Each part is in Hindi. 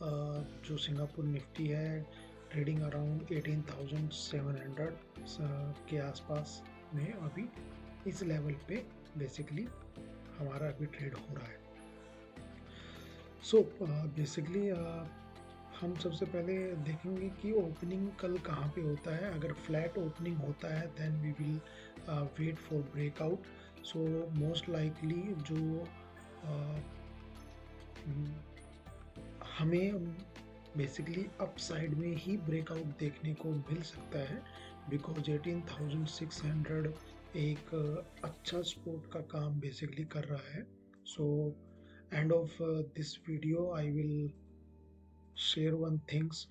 जो सिंगापुर निफ्टी है ट्रेडिंग अराउंड 18,700 के आसपास में अभी इस लेवल पे बेसिकली हमारा अभी ट्रेड हो रहा है। सो बेसिकली हम सबसे पहले देखेंगे कि ओपनिंग कल कहाँ पे होता है। अगर फ्लैट ओपनिंग होता है then we will wait for breakout. So most likely जो हमें बेसिकली अप साइड में ही ब्रेकआउट देखने को मिल सकता है, बिकॉज 18,600 एक अच्छा सपोर्ट का काम बेसिकली कर रहा है। So end of this video I will share one things,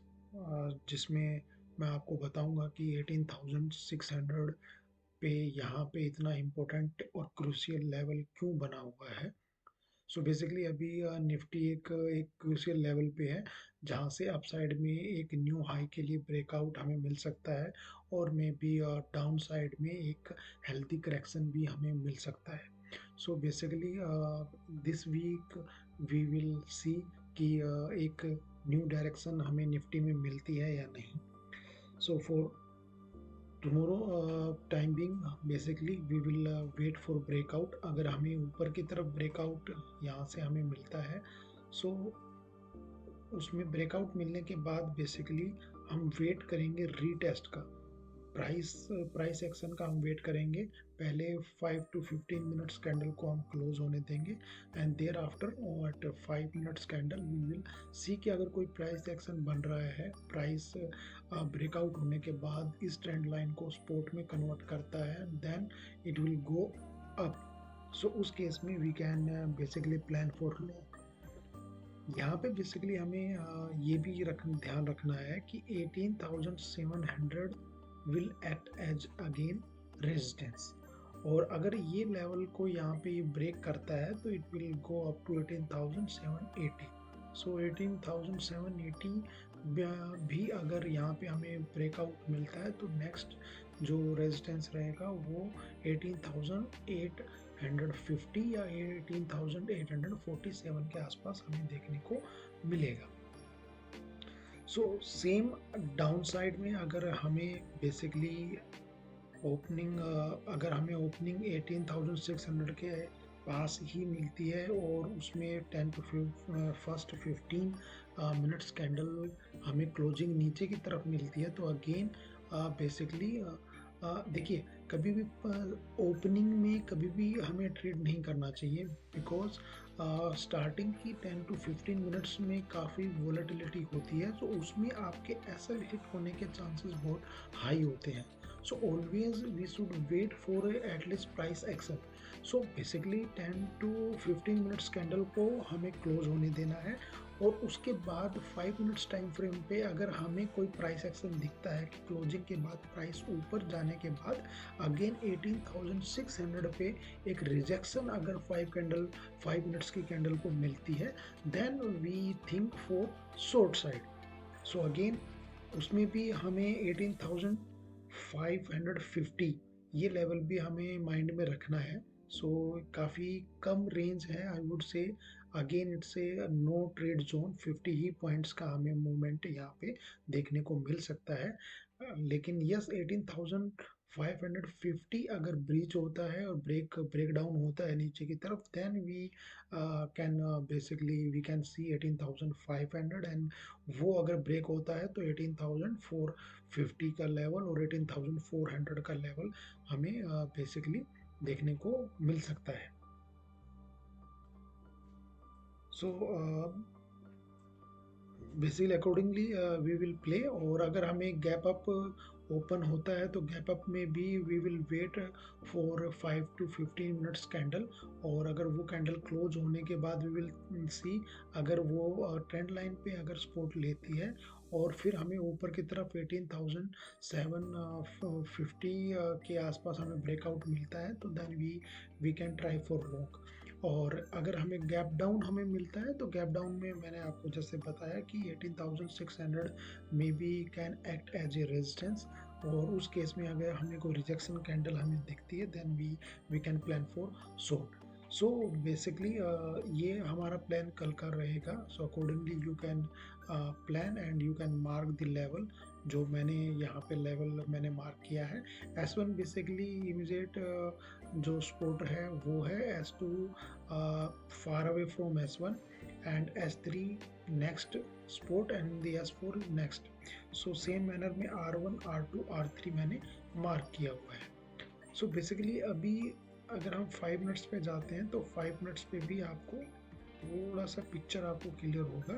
जिसमें मैं आपको बताऊंगा कि 18,600 पे यहाँ पे इतना इम्पोर्टेंट और क्रूशियल लेवल क्यों बना हुआ है। सो बेसिकली अभी निफ्टी एक क्रूशियल लेवल पे है जहाँ से अपसाइड में एक न्यू हाई के लिए ब्रेकआउट हमें मिल सकता है, और मे बी डाउन साइड में एक हेल्दी करेक्शन भी हमें मिल सकता है। So basically this week we will see कि एक न्यू डायरेक्शन हमें निफ्टी में मिलती है या नहीं। So for tomorrow time being basically we will wait for breakout. अगर हमें ऊपर की तरफ ब्रेकआउट यहाँ से हमें मिलता है, सो उसमें ब्रेकआउट मिलने के बाद बेसिकली हम वेट करेंगे रीटेस्ट का, प्राइस एक्शन का हम वेट करेंगे। पहले 5 to 15 मिनट्स कैंडल को हम क्लोज होने देंगे, and thereafter at 5 minutes candle we will see कि अगर कोई प्राइस एक्शन बन रहा है, प्राइस ब्रेकआउट होने के बाद इस ट्रेंड लाइन को सपोर्ट में कन्वर्ट करता है, then it will go up. So उस केस में we can basically plan for long. यहाँ पे बेसिकली हमें ये भी ध्यान रखना है कि 18,700 will act as again resistance, और अगर ये लेवल को यहाँ पे ब्रेक करता है तो it will go up to 18,780। So 18,780 भी अगर यहाँ पे हमें ब्रेकआउट मिलता है तो नेक्स्ट जो रेजिस्टेंस रहेगा वो 18,850 या 18,847 के आसपास हमें देखने को मिलेगा। सो सेम डाउन साइड में अगर हमें बेसिकली ओपनिंग अगर हमें ओपनिंग 18,600 के पास ही मिलती है और उसमें 10 to फर्स्ट 15 मिनट्स कैंडल हमें क्लोजिंग नीचे की तरफ मिलती है, तो अगेन बेसिकली देखिए, कभी भी ओपनिंग में कभी भी हमें ट्रेड नहीं करना चाहिए, बिकॉज स्टार्टिंग की 10 to 15 मिनट्स में काफ़ी वोलेटिलिटी होती है, तो उसमें आपके एसएल हिट होने के चांसेस बहुत हाई होते हैं। So always we should wait for a at least price action. So basically 10 to 15 minutes candle को हमें क्लोज होने देना है, और उसके बाद 5 मिनट्स टाइम फ्रेम पे अगर हमें कोई प्राइस एक्शन दिखता है कि क्लोजिंग के बाद प्राइस ऊपर जाने के बाद अगेन 18,600 पे एक रिजेक्शन अगर 5 मिनट्स की कैंडल को मिलती है, then we think for short side. So again उसमें भी हमें 18,550 ये लेवल भी हमें माइंड में रखना है। सो काफ़ी कम रेंज है, I would say again it's a no trade zone. 50 ही पॉइंट्स का हमें मूवमेंट यहाँ पे देखने को मिल सकता है, लेकिन यस 18,550 अगर ब्रीच होता है और ब्रेक डाउन होता है नीचे की तरफ, then we can basically we can see 18,500, and वो अगर ब्रेक होता है तो 18,450 का लेवल और 18,400 का लेवल हमें बेसिकली देखने को मिल सकता है। So basically accordingly we will play, और अगर हमें गैप अप ओपन होता है तो गैप अप में भी we will wait for 5 to 15 minutes candle, और अगर वो कैंडल क्लोज होने के बाद वी विल सी अगर वो ट्रेंड लाइन पे अगर सपोर्ट लेती है और फिर हमें ऊपर की तरफ 18,750 के आसपास हमें ब्रेकआउट मिलता है, तो then we can try for long. और अगर हमें गैप डाउन हमें मिलता है तो गैप डाउन में मैंने आपको जैसे बताया कि 18,600 में we can act as a resistance, और उस केस में अगर हमें कोई रिजेक्शन कैंडल हमें दिखती है then we can plan for short. So basically ये हमारा प्लान कल का रहेगा। So accordingly you can plan and you can mark the level. जो मैंने यहाँ पे लेवल मैंने मार्क किया है, S1 बेसिकली इमीडिएट जो स्पोर्ट है वो है, S2 far away from S1 and S3 next sport and the S4 next. So same manner में R1 R2 R3 मैंने मार्क किया हुआ है। सो बेसिकली अभी अगर हम 5 मिनट्स पे जाते हैं तो 5 मिनट्स पे भी आपको थोड़ा सा पिक्चर आपको क्लियर होगा।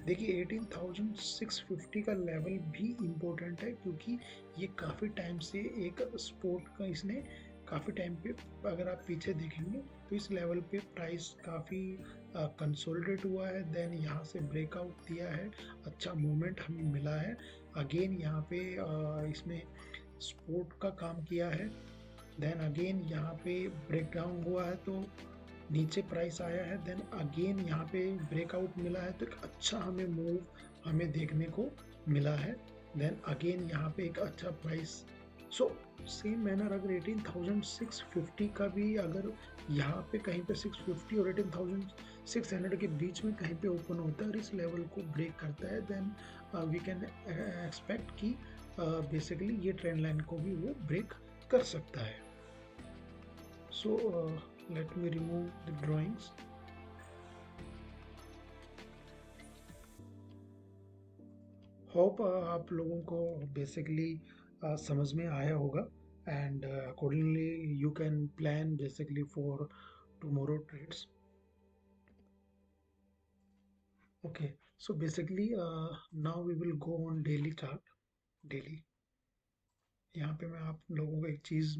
देखिए 18,650 का लेवल भी इम्पोर्टेंट है, क्योंकि ये काफ़ी टाइम से एक स्पोर्ट का इसने काफ़ी टाइम पे, अगर आप पीछे देखेंगे तो इस लेवल पे प्राइस काफ़ी कंसोलिडेट हुआ है। देन यहाँ से ब्रेकआउट दिया है, अच्छा मूवमेंट हमें मिला है। अगेन यहाँ पे इसने सपोर्ट का काम किया है। देन अगेन यहाँ पे ब्रेक डाउन हुआ है तो नीचे प्राइस आया है। देन अगेन यहाँ पे ब्रेकआउट मिला है तो एक अच्छा हमें मूव हमें देखने को मिला है। देन अगेन यहाँ पे एक अच्छा प्राइस। सो सेम मैनर अगर 18,650 का भी अगर यहाँ पे कहीं पे 650 और 18,600 के बीच में कहीं पे ओपन होता है और इस लेवल को ब्रेक करता है, देन वी कैन एक्सपेक्ट कि बेसिकली ये ट्रेंड लाइन को भी वो ब्रेक कर सकता है। So let me remove the drawings. Hope आप लोगों को बेसिकली समझ में आया होगा and accordingly you can plan basically for tomorrow trades. Okay, so basically now we will go on daily chart. Daily यहाँ पे मैं आप लोगों को एक चीज़,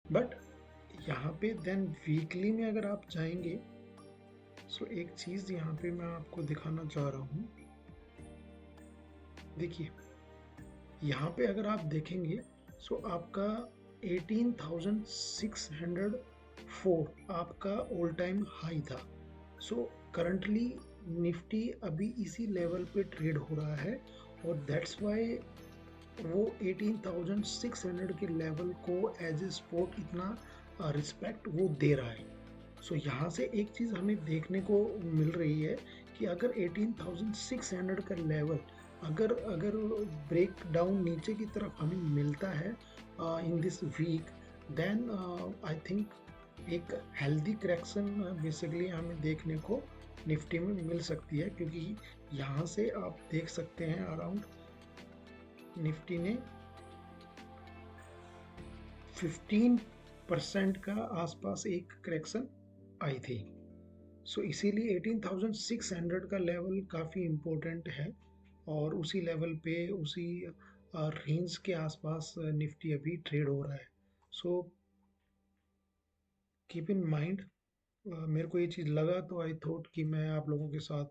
बट यहाँ पे देन वीकली में अगर आप जाएंगे, सो एक चीज़ यहाँ पे मैं आपको दिखाना चाह रहा हूँ। देखिए यहाँ पे अगर आप देखेंगे सो आपका 18,604 आपका ऑल टाइम हाई था। सो करंटली निफ्टी अभी इसी लेवल पे ट्रेड हो रहा है और दैट्स वाई वो 18,600 के लेवल को एज ए सपोर्ट इतना रिस्पेक्ट वो दे रहा है। सो यहाँ से एक चीज़ हमें देखने को मिल रही है कि अगर 18,600 का लेवल अगर अगर ब्रेक डाउन नीचे की तरफ हमें मिलता है in this week, then I think एक हेल्दी करेक्शन बेसिकली हमें देखने को निफ्टी में मिल सकती है। क्योंकि यहाँ से आप देख सकते हैं अराउंड निफ्टी ने 15% का आसपास एक करेक्शन आई थी। सो इसीलिए 18,600 का लेवल काफ़ी इम्पोर्टेंट है और उसी लेवल पे उसी रेंज के आसपास निफ्टी अभी ट्रेड हो रहा है। सो कीप इन माइंड, मेरे को ये चीज़ लगा तो आई थॉट कि मैं आप लोगों के साथ